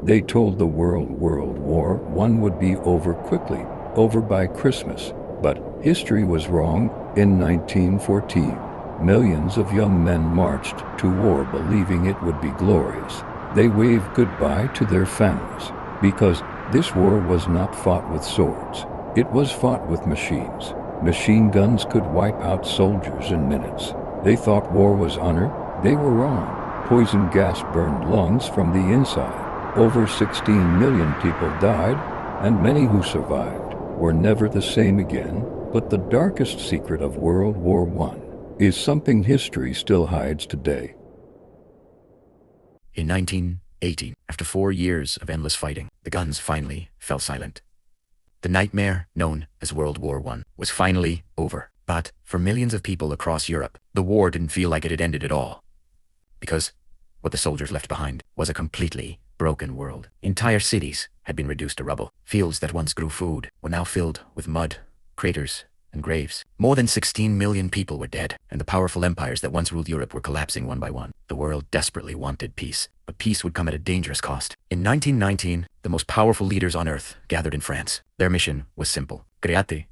They told the World War I would be over quickly, over by Christmas. But history was wrong. In 1914, millions of young men marched to war believing it would be glorious. They waved goodbye to their families because this war was not fought with swords. It was fought with machines. Machine guns could wipe out soldiers in minutes. They thought war was honor. They were wrong. Poison gas burned lungs from the inside. Over 16 million people died, and many who survived were never the same again. But the darkest secret of World War I is something history still hides today. In 1918, after 4 years of endless fighting, the guns finally fell silent. The nightmare known as World War I was finally over. But for millions of people across Europe, the war didn't feel like it had ended at all. Because what the soldiers left behind was a completely broken world. Entire cities had been reduced to rubble. Fields that once grew food were now filled with mud, craters, and graves. More than 16 million people were dead, and the powerful empires that once ruled Europe were collapsing one by one. The world desperately wanted peace, but peace would come at a dangerous cost. In 1919, the most powerful leaders on earth gathered in France. Their mission was simple: create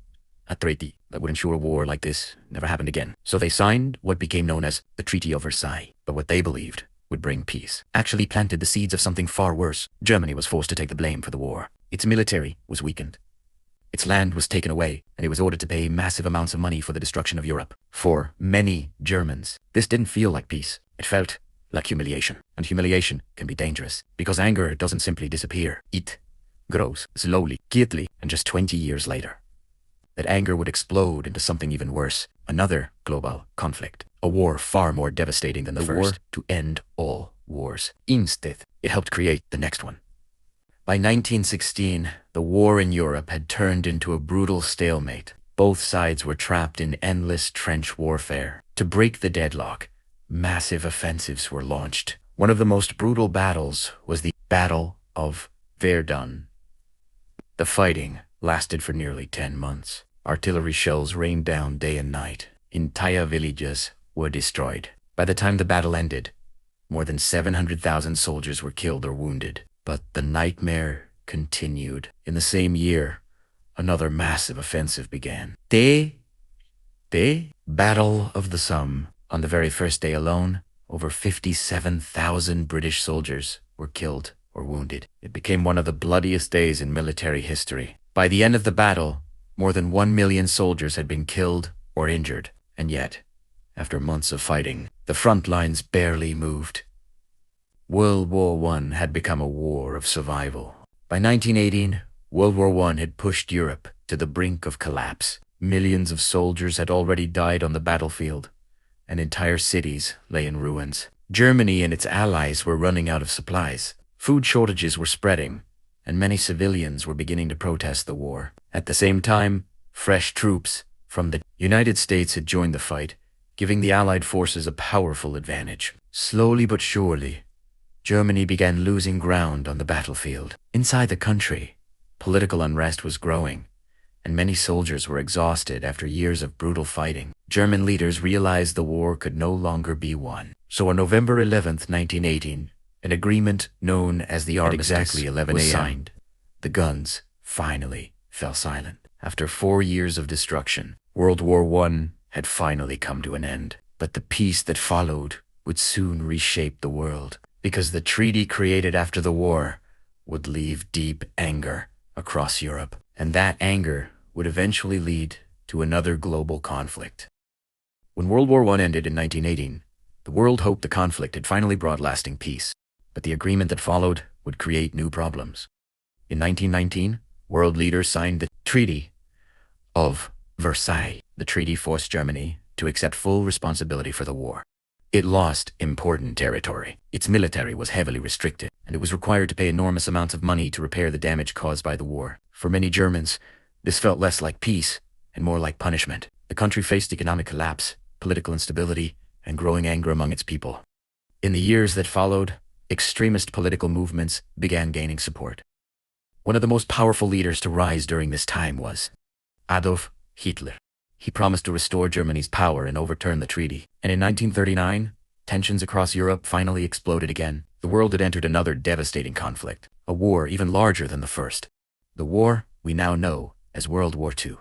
a treaty that would ensure a war like this never happened again. So they signed what became known as the Treaty of Versailles. But what they believed would bring peace actually planted the seeds of something far worse. Germany was forced to take the blame for the war. Its military was weakened. Its land was taken away, and it was ordered to pay massive amounts of money for the destruction of Europe. For many Germans, this didn't feel like peace. It felt like humiliation. And humiliation can be dangerous, because anger doesn't simply disappear. It grows slowly, quietly, and just 20 years later, that anger would explode into something even worse: another global conflict. A war far more devastating than the first. War to end all wars. Instead, it helped create the next one. By 1916, the war in Europe had turned into a brutal stalemate. Both sides were trapped in endless trench warfare. To break the deadlock, massive offensives were launched. One of the most brutal battles was the Battle of Verdun. The fighting lasted for nearly 10 months. Artillery shells rained down day and night. Entire villages were destroyed. By the time the battle ended, more than 700,000 soldiers were killed or wounded. But the nightmare continued. In the same year, another massive offensive began. The Battle of the Somme. On the very first day alone, over 57,000 British soldiers were killed or wounded. It became one of the bloodiest days in military history. By the end of the battle, more than 1 million soldiers had been killed or injured. And yet, after months of fighting, the front lines barely moved. World War I had become a war of survival. By 1918, World War I had pushed Europe to the brink of collapse. Millions of soldiers had already died on the battlefield, and entire cities lay in ruins. Germany and its allies were running out of supplies. Food shortages were spreading, and many civilians were beginning to protest the war. At the same time, fresh troops from the United States had joined the fight, giving the Allied forces a powerful advantage. Slowly but surely, Germany began losing ground on the battlefield. Inside the country, political unrest was growing, and many soldiers were exhausted after years of brutal fighting. German leaders realized the war could no longer be won. So on November 11th, 1918, an agreement known as the Armistice exactly 11 was a.m. signed. The guns finally fell silent. After 4 years of destruction, World War I had finally come to an end. But the peace that followed would soon reshape the world, because the treaty created after the war would leave deep anger across Europe. And that anger would eventually lead to another global conflict. When World War I ended in 1918, the world hoped the conflict had finally brought lasting peace. But the agreement that followed would create new problems. In 1919, world leaders signed the Treaty of Versailles. The treaty forced Germany to accept full responsibility for the war. It lost important territory. Its military was heavily restricted, and it was required to pay enormous amounts of money to repair the damage caused by the war. For many Germans, this felt less like peace and more like punishment. The country faced economic collapse, political instability, and growing anger among its people. In the years that followed, extremist political movements began gaining support. One of the most powerful leaders to rise during this time was Adolf Hitler. He promised to restore Germany's power and overturn the treaty. And in 1939, tensions across Europe finally exploded again. the world had entered another devastating conflict, a war even larger than the first. The war we now know as World War II.